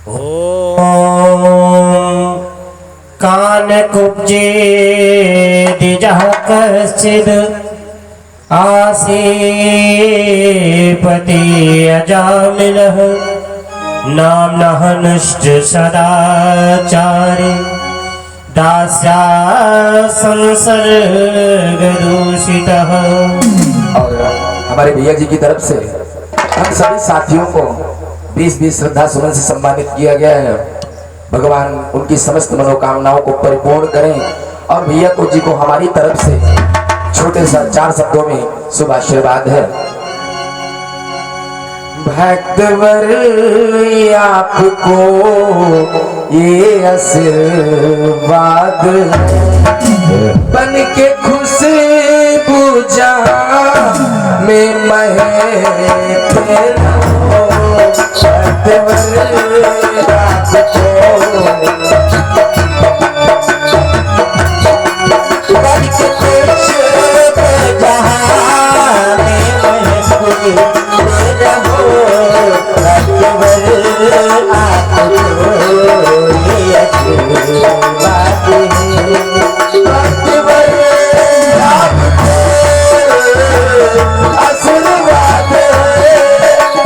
ओम कान कुब्जे दिजः कश्चिद् आसीपति अजामिनः नाम्नः नष्ट सदाचारी दास्या संसर्ग दूषितः। और हमारे भैया जी की तरफ से हम सभी साथियों को 20-20 श्रद्धा सुमन से सम्मानित किया गया है। भगवान उनकी समस्त मनोकामनाओं को परिपूर्ण करें और भैया को जी को हमारी तरफ से छोटे सा 4 शब्दों में शुभ आशीर्वाद है। भक्तवर आपको ये आशीर्वाद बन के खुशबू में महफिल हो। भक्तवर आपको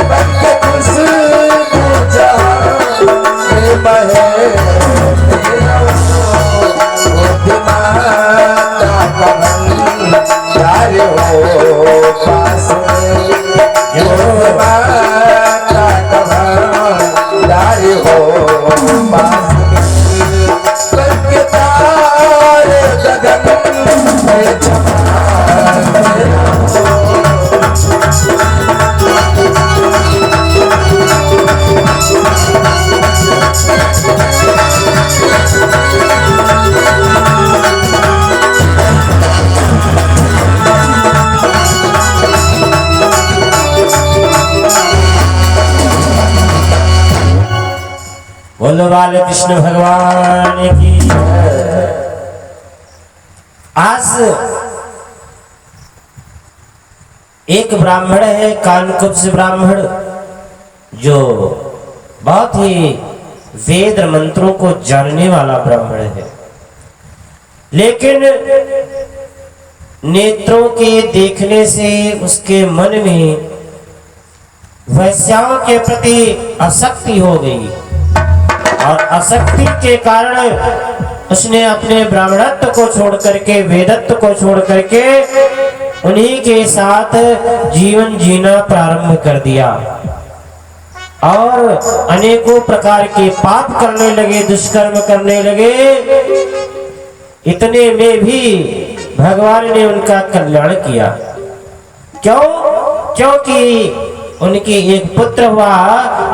बन के खुशबू बोलो बाले कृष्ण भगवान की। आज एक ब्राह्मण है, कानकुब्ज ब्राह्मण, जो बहुत ही वेद मंत्रों को जानने वाला ब्राह्मण है, लेकिन नेत्रों के देखने से उसके मन में वैश्याओं के प्रति आसक्ति हो गई और आसक्ति के कारण उसने अपने ब्राह्मणत्व को छोड़ करके, वेदत्व को छोड़ करके उन्हीं के साथ जीवन जीना प्रारंभ कर दिया और अनेकों प्रकार के पाप करने लगे, दुष्कर्म करने लगे। इतने में भी भगवान ने उनका कल्याण किया। क्यों? क्योंकि उनके एक पुत्र हुआ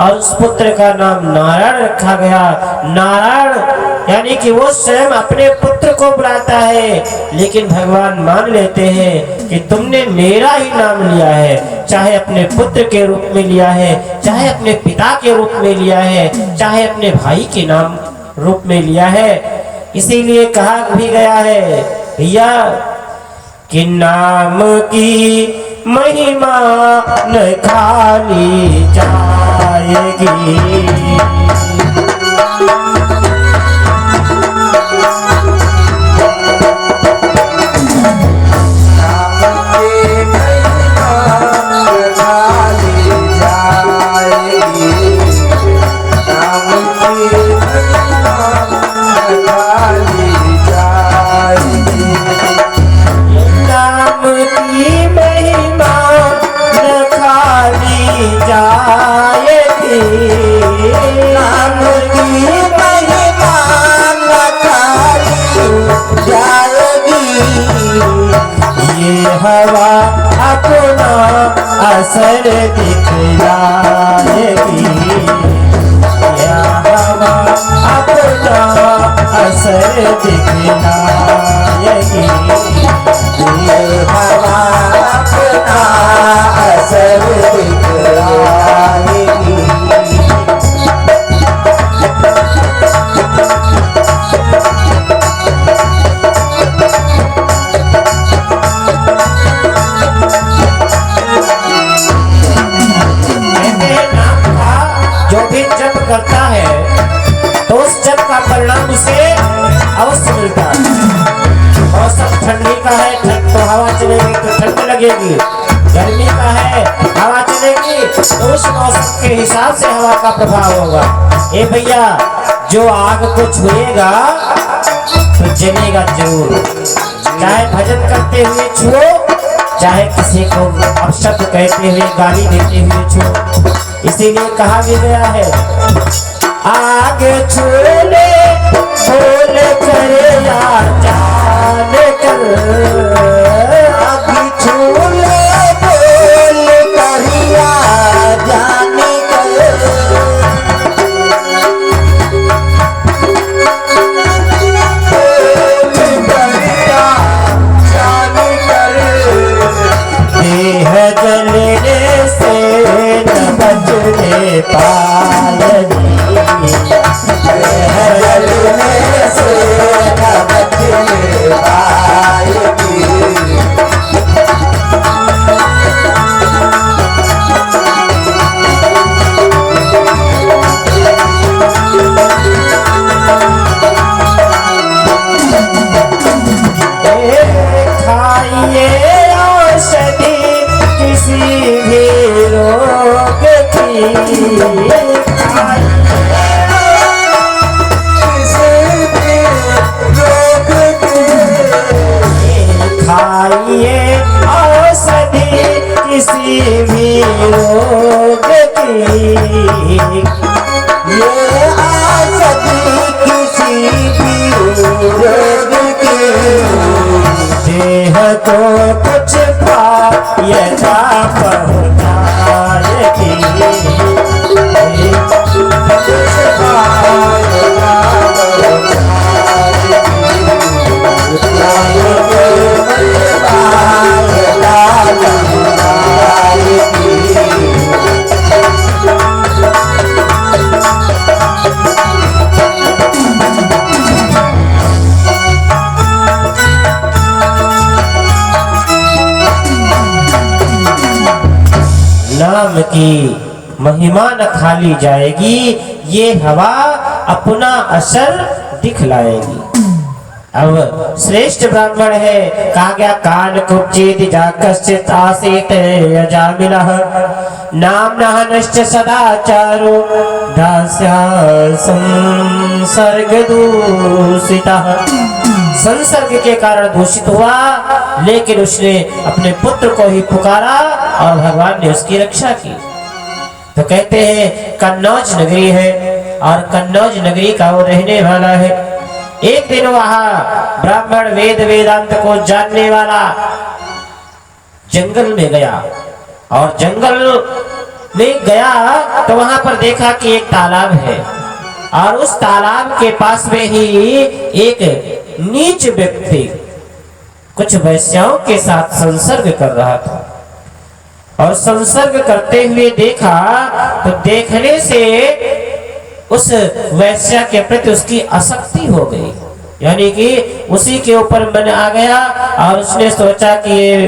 और उस पुत्र का नाम नारायण रखा गया। नारायण यानी कि वो स्वयं अपने पुत्र को बुलाता है, लेकिन भगवान मान लेते हैं कि तुमने मेरा ही नाम लिया है, चाहे अपने पुत्र के रूप में लिया है, चाहे अपने पिता के रूप में लिया है, चाहे अपने भाई के नाम रूप में लिया है। इसीलिए कहा भी गया है भैया कि नाम की महिमा न खाली जाएगी। हवा अपना असर दिखलाएगी, हवा अपना असर दिखलाएगी, हवा अपना असर दिखलाएगी। जप करता है तो उस जप का परिणाम उसे अवश्य मिलता है। मौसम ठंडी का है तो हवा चलेगी तो ठंड लगेगी, गर्मी का है हवा चलेगी तो उस मौसम के हिसाब से हवा का प्रभाव होगा। ए भैया, जो आग को छुएगा तो जलेगा जरूर, चाहे भजन करते हुए छुओ, चाहे किसी को अपशब्द कहते हुए गाली देते हुए छुओ। इसीलिए कहा भी गया है, आग छूले बोल करे या जान कर, आग छूले बोल करिया जान कर, देह जलने से न बचने पायगी, देह जलने से न बचने पायगी। खाइए औषधि किसी भी रोग की, खाइए औषधि किसी भी रोग की, ये औषधि किसी भी रोग की, देह को कुछ फायदा पहुँचाएगी, कुछ फायदा नाम की महिमा न खाली जाएगी, ये हवा अपना असर दिखलाएगी। अब श्रेष्ठ ब्राह्मण है, कहा गया कान कुचित जाकश्चित आसीत अजामिलः, नाम नश्च सदाचारो दास्या संसर्ग दूषितः। संसर्ग के कारण दूषित हुआ, लेकिन उसने अपने पुत्र को ही पुकारा और भगवान ने उसकी रक्षा की। तो कहते हैं कन्नौज नगरी है और कन्नौज नगरी का वो रहने वाला है। एक दिन वहां ब्राह्मण वेद वेदांत को जानने वाला जंगल में गया, और जंगल में गया तो वहां पर देखा कि एक तालाब है, और उस तालाब के पास में ही एक नीच व्यक्ति कुछ वैश्याओं के साथ संसर्ग कर रहा था। और संसर्ग करते हुए देखा तो देखने से उस वैश्या के प्रति उसकी आसक्ति हो गई, यानी कि उसी के ऊपर मन आ गया, और उसने सोचा कि ये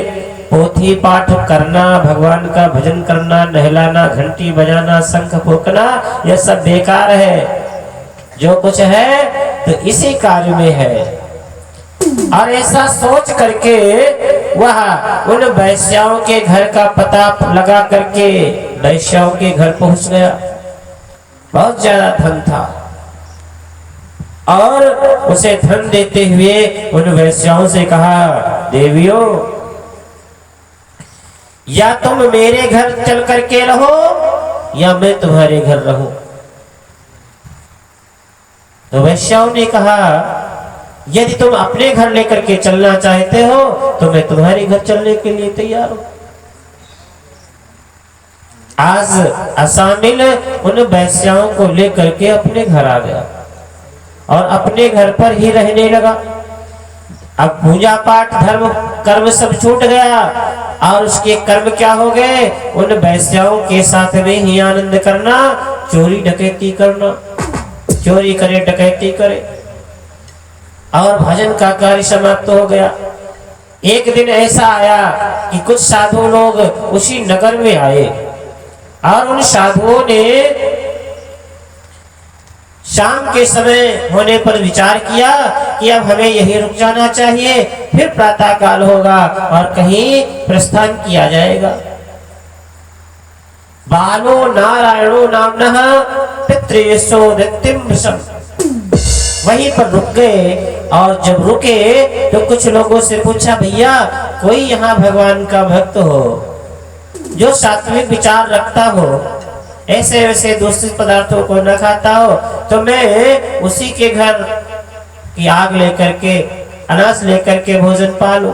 पोथी पाठ करना, भगवान का भजन करना, नहलाना, घंटी बजाना, शंख फूंकना, यह सब बेकार है। जो कुछ है तो इसी कार्य में है। और ऐसा सोच करके वह उन वैश्याओं के घर का पता लगा करके वैश्याओं के घर पहुंच गया। बहुत ज्यादा धन था, और उसे धन देते हुए उन वैश्याओं से कहा, देवियों, या तुम मेरे घर चल करके रहो या मैं तुम्हारे घर रहूं। तो वैश्याओं ने कहा, यदि तुम अपने घर लेकर के चलना चाहते हो तो मैं तुम्हारे घर चलने के लिए तैयार हूं। आज असामिल उन वैश्याओं को लेकर के अपने घर आ गया और अपने घर पर ही रहने लगा। अब पूजा पाठ धर्म कर्म सब छूट गया, और उसके कर्म क्या हो गए, उन वैश्याओं के साथ में ही आनंद करना, चोरी डकैती करना, चोरी करे डकैती करे, और भजन का कार्य समाप्त हो गया। एक दिन ऐसा आया कि कुछ साधु लोग उसी नगर में आए, और उन साधुओं ने शाम के समय होने पर विचार किया कि अब हमें यहीं रुक जाना चाहिए, फिर प्रातः काल होगा और कहीं प्रस्थान किया जाएगा। बालो नारायणो नामनः पितृयशो दत्तिम भृशं। वहीं पर रुक गए और जब रुके तो कुछ लोगों से पूछा, भैया कोई यहाँ भगवान का भक्त हो जो सात्विक विचार रखता हो, ऐसे वैसे दूषित पदार्थों को न खाता हो, तो मैं उसी के घर की आग लेकर के अनाज लेकर के भोजन पालूं।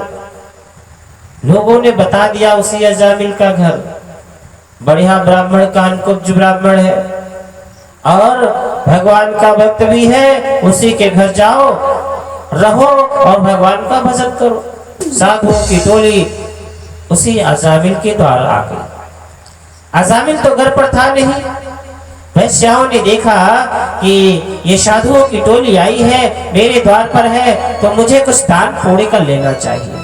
लोगों ने बता दिया उसी अजामिल का घर बढ़िया ब्राह्मण कानकुब्ज ब्राह्मण है और भगवान का भक्त भी है, उसी के घर जाओ रहो और भगवान का भजन करो। साधुओं की टोली उसी अजामिल के द्वार आ गई। अजामिल तो घर पर था नहीं। वैश्याओं ने देखा कि ये साधुओं की टोली आई है, मेरे द्वार पर है, तो मुझे कुछ दान पुण्य कर लेना चाहिए।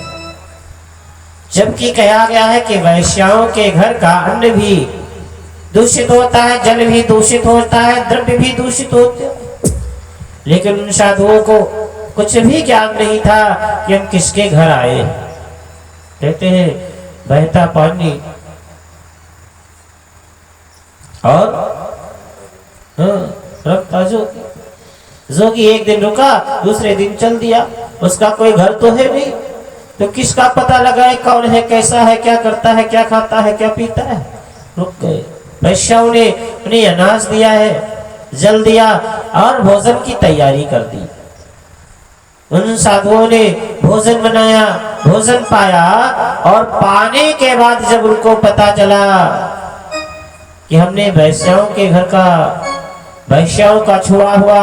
जबकि कहा गया है कि वैश्याओं के घर का अन्न भी दूषित होता है, जल भी दूषित होता है, द्रव्य भी दूषित होते हैं, लेकिन उन साधुओं को कुछ भी ज्ञान नहीं था कि हम किसके घर आए। कहते हैं बहता पानी और रखता जोगी एक दिन रुका, दूसरे दिन चल दिया। उसका कोई घर तो है नहीं, तो किसका पता लगाए कौन है, कैसा है, क्या करता है, क्या खाता है, क्या पीता है। रुक गए। वैश्याओं ने उन्हें अनाज दिया है, जल दिया और भोजन की तैयारी कर दी। उन साधुओं ने भोजन बनाया, भोजन पाया और पाने के बाद जब उनको पता चला कि हमने वैश्याओं का छुआ हुआ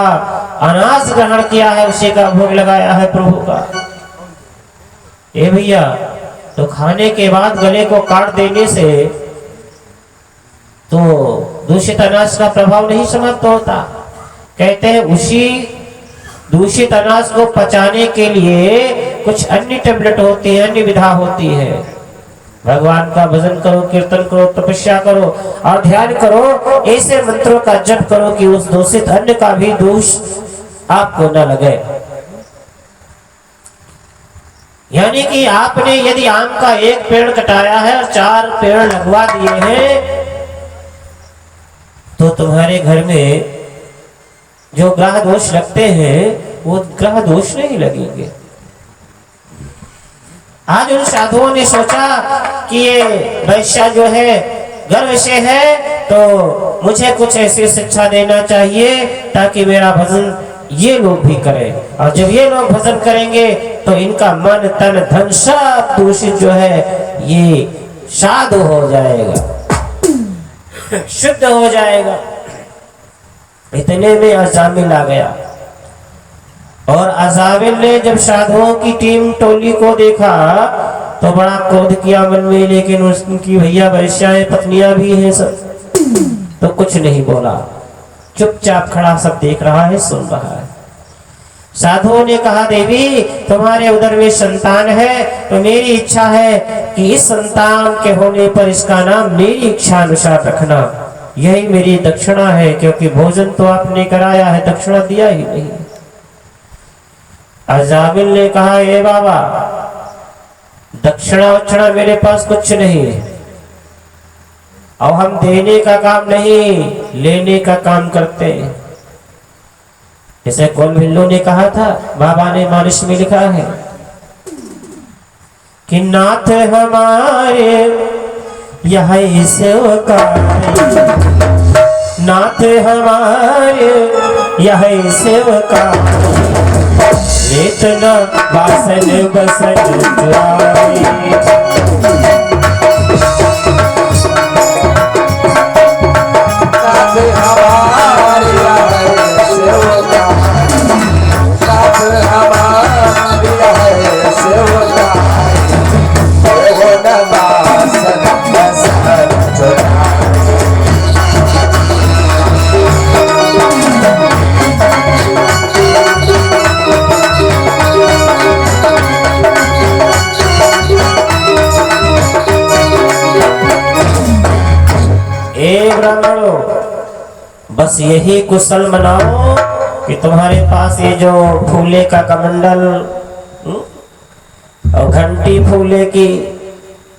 अनाज ग्रहण किया है, उसी का भोग लगाया है प्रभु का, ए भैया, तो खाने के बाद गले को काट देने से तो दूषित अनाज का प्रभाव नहीं समाप्त होता। कहते हैं उसी दूषित अनाज को पचाने के लिए कुछ अन्य टेबलेट होती है, अन्य विधा होती है। भगवान का भजन करो, कीर्तन करो, तपस्या करो और ध्यान करो, ऐसे मंत्रों का जप करो कि उस दूषित अन्न का भी दोष आपको न लगे। यानी कि आपने यदि आम का एक पेड़ कटाया है और 4 पेड़ लगवा दिए हैं, तो तुम्हारे घर में जो ग्रह दोष लगते हैं वो ग्रह दोष नहीं लगेंगे। आज उन साधुओं ने सोचा कि ये वैश्या जो है गर्व से है, तो मुझे कुछ ऐसी शिक्षा देना चाहिए ताकि मेरा भजन ये लोग भी करें, और जब ये लोग भजन करेंगे तो इनका मन तन धन सब दूषित जो है ये साधु हो जाएगा, शुद्ध हो जाएगा। इतने में अजामिल आ गया और अजामिल ने जब साधुओं की टीम टोली को देखा तो बड़ा क्रोध किया मन में, लेकिन उनकी भैया वैश्याएं पत्नियां भी हैं सब, तो कुछ नहीं बोला, चुपचाप खड़ा सब देख रहा है, सुन रहा है। साधुओं ने कहा, देवी तुम्हारे उदर में संतान है, तो मेरी इच्छा है कि इस संतान के होने पर इसका नाम मेरी इच्छा अनुसार रखना, यही मेरी दक्षिणा है, क्योंकि भोजन तो आपने कराया है, दक्षिणा दिया ही नहीं। अजामिल ने कहा, ए बाबा दक्षिणा वक्षिणा मेरे पास कुछ नहीं है, और हम देने का काम नहीं लेने का काम करते हैं। जैसे कौलभिल्लो ने कहा था, बाबा ने मानस में लिखा है कि नाथ हमारे यह सेवकार, नाथ हमारे यह सेवकार, वेतना वासन बसन जाए। बस यही कुशल मनाओ कि तुम्हारे पास ये जो फूले का कमंडल और घंटी फूले की,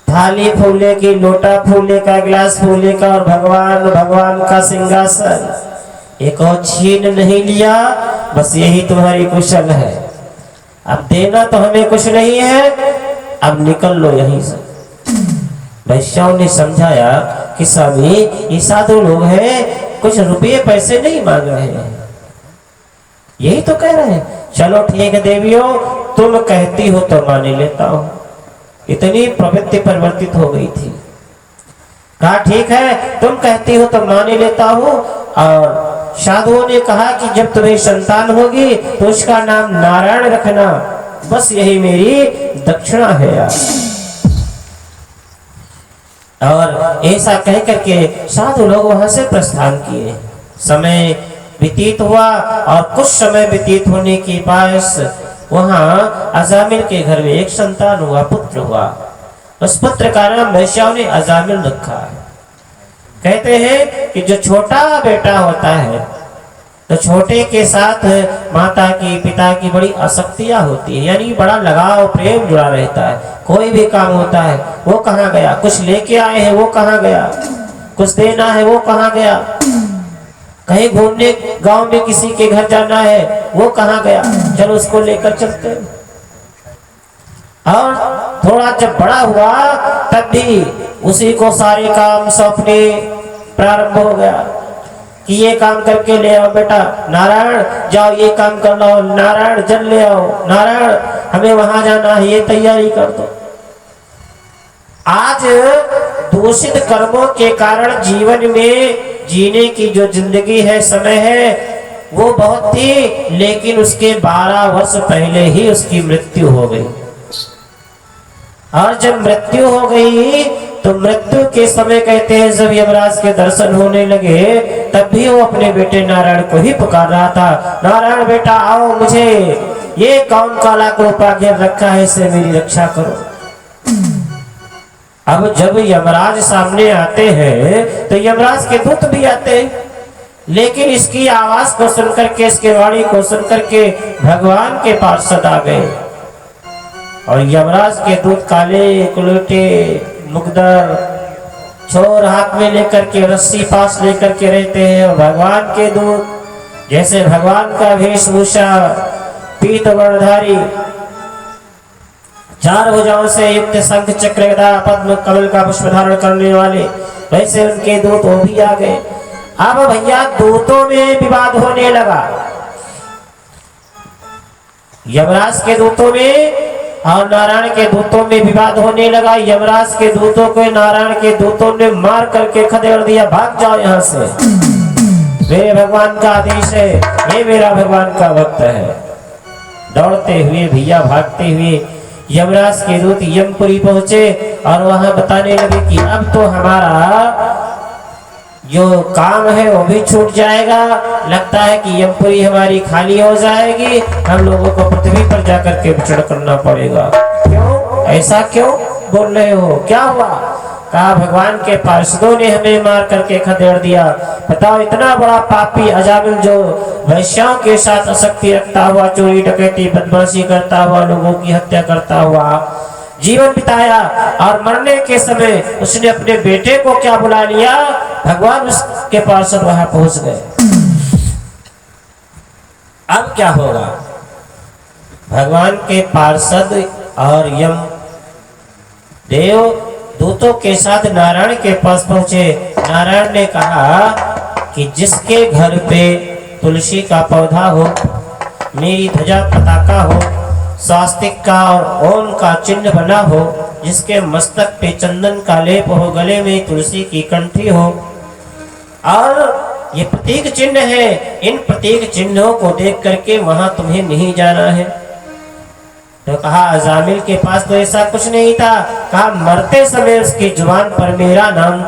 थाली फूले की, लोटा फूले का, गिलास फूले का और भगवान का सिंहासन, एक और छीन नहीं लिया। बस यही तुम्हारी कुशल है। अब देना तो हमें कुछ नहीं है, अब निकल लो यहीं से। वैश्याओं ने समझाया कि स्वामी ये साधु लोग हैं, कुछ रुपये पैसे नहीं मांग रहे हैं, यही तो कह रहे हैं। चलो ठीक है देवियों, तुम कहती हो तो मान लेता हूं। इतनी प्रवृत्ति परिवर्तित हो गई थी। कहा ठीक है तुम कहती हो तो मान लेता हूं। और साधुओं ने कहा कि जब तुम्हें संतान होगी तो उसका नाम नारायण रखना, बस यही मेरी दक्षिणा है यार। और ऐसा कह करके साधु लोग वहां से प्रस्थान किए। समय व्यतीत हुआ और कुछ समय व्यतीत होने के बाद वहां अजामिल के घर में एक संतान हुआ, पुत्र हुआ। उस पुत्र का नाम वैश्याओं ने अजामिल रखा है। कहते हैं कि जो छोटा बेटा होता है तो छोटे के साथ माता की, पिता की बड़ी आसक्तियां होती है, यानी बड़ा लगाव प्रेम जुड़ा रहता है। कोई भी काम होता है, वो कहाँ गया, कुछ लेके आए हैं वो कहाँ गया, कुछ देना है वो कहाँ गया, कहीं घूमने गांव में किसी के घर जाना है वो कहाँ गया, चलो उसको लेकर चलते हैं। और थोड़ा जब बड़ा हुआ तब भी उसी को सारे काम सौंपने प्रारंभ हो गया कि ये काम करके ले आओ बेटा, नारायण जाओ ये काम कर लो, नारायण जल ले आओ, नारायण हमें वहां जाना है ये तैयारी कर दो। आज दूषित कर्मों के कारण जीवन में जीने की जो जिंदगी है, समय है, वो बहुत थी, लेकिन उसके 12 वर्ष पहले ही उसकी मृत्यु हो गई। और जब मृत्यु हो गई तो मृत्यु के समय कहते हैं जब यमराज के दर्शन होने लगे तब भी वो अपने बेटे नारायण को ही पुकार रहा था, नारायण बेटा आओ, मुझे ये कौन काला कृपा घेर रखा है, इससे मेरी रक्षा करो। अब जब यमराज सामने आते हैं तो यमराज के दूत भी आते हैं, लेकिन इसकी आवाज को सुनकर के, इसके वाणी को सुनकर के भगवान के पार्षद आ गए। और यमराज के दूत काले कुलटे मुकदर छोर हाथ में लेकर के, रस्सी पास लेकर के रहते हैं। और भगवान के दूत जैसे भगवान का वेशभूषा, पीत वर्णधारी, 4 भुजाओं से युक्त शंख चक्र गदा पद्म कमल का पुष्प धारण करने वाले, वैसे उनके दूत वो भी आ गए। अब भैया दूतों में विवाद होने लगा, यमराज के दूतों में और नारायण के दूतों में विवाद होने लगा। यमराज के दूतों को नारायण के दूतों ने मार करके खदेड़ दिया, भाग जाओ यहाँ से, मेरे भगवान का आदेश है, ये मेरा भगवान का भक्त है। दौड़ते हुए भैया भागते हुए यमराज के दूत यमपुरी पहुंचे और वहां बताने लगे कि अब तो हमारा जो काम है वो भी छूट जाएगा, लगता है कि यमपुरी हमारी खाली हो जाएगी, हम लोगों को पृथ्वी पर जाकर के विचरण करना पड़ेगा। क्यों, ऐसा क्यों बोल रहे हो, क्या हुआ? कहा भगवान के पार्षदों ने हमें मार करके खदेड़ दिया। बताओ, इतना बड़ा पापी अजामिल जो वैश्याओं के साथ आसक्ति रखता हुआ, चोरी डकैती बदमाशी करता हुआ, लोगों की हत्या करता हुआ जीवन बिताया, और मरने के समय उसने अपने बेटे को क्या बुला लिया, भगवान उसके पार्षद वहां पहुंच गए। अब क्या होगा? भगवान के पार्षद और यम देव दूतों के साथ नारायण के पास पहुंचे। नारायण ने कहा कि जिसके घर पे तुलसी का पौधा हो, मेरी ध्वजा पताका हो, स्वास्तिक का और ओम का चिन्ह बना हो, जिसके मस्तक पे चंदन का लेप हो, गले में तुलसी की कंठी हो, और ये प्रतीक चिन्ह है, इन प्रतीक चिन्हों को देख करके वहां तुम्हें नहीं जाना है। तो कहा अजामिल के पास तो ऐसा कुछ नहीं था। कहा मरते समय उसकी जुबान पर मेरा नाम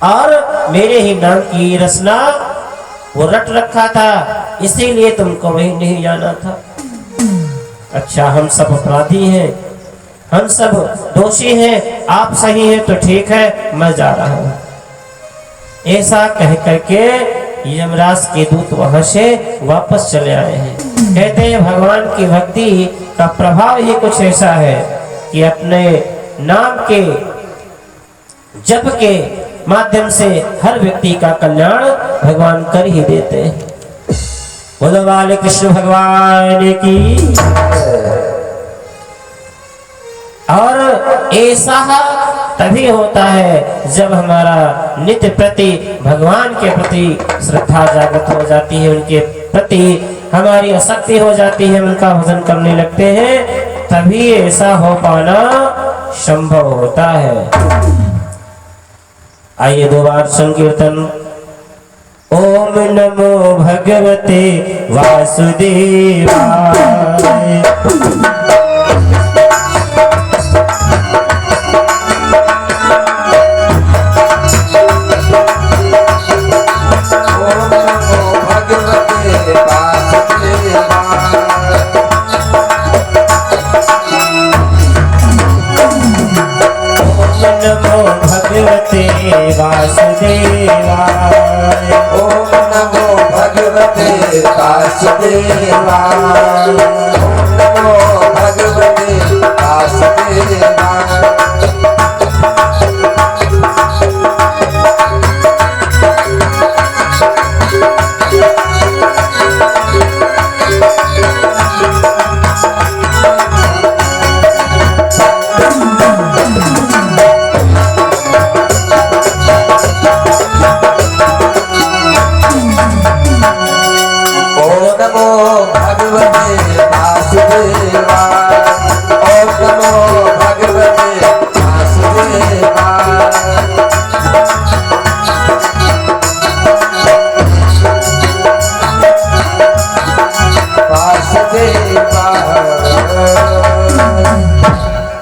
और मेरे ही नाम की रचना वो रट रखा था, इसीलिए तुमको वही नहीं जाना था। अच्छा, हम सब अपराधी हैं, हम सब दोषी हैं, आप सही हैं तो ठीक है, मैं जा रहा हूं। ऐसा कह करके यमराज के दूत वहां से वापस चले आए हैं। कहते हैं भगवान की भक्ति का प्रभाव ही कुछ ऐसा है कि अपने नाम के जप के माध्यम से हर व्यक्ति का कल्याण भगवान कर ही देते हैं। बोलो बाल कृष्ण भगवान की। और ऐसा तभी होता है जब हमारा नित्य प्रति भगवान के प्रति श्रद्धा जागृत हो जाती है, उनके प्रति हमारी आसक्ति हो जाती है, उनका भजन करने लगते हैं, तभी ऐसा हो पाना संभव होता है। आइए दो बार संकीर्तन। ओम नमो भगवते वासुदेवाय। वासुदेवाय। ओम नमो भगवते वासुदेवाय। ओम नमो भगवते वासुदेवाय।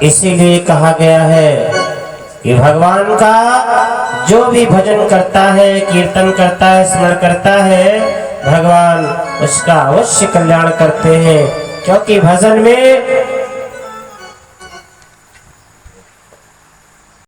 इसीलिए कहा गया है कि भगवान का जो भी भजन करता है, कीर्तन करता है, स्मरण करता है, भगवान उसका अवश्य कल्याण करते हैं, क्योंकि भजन में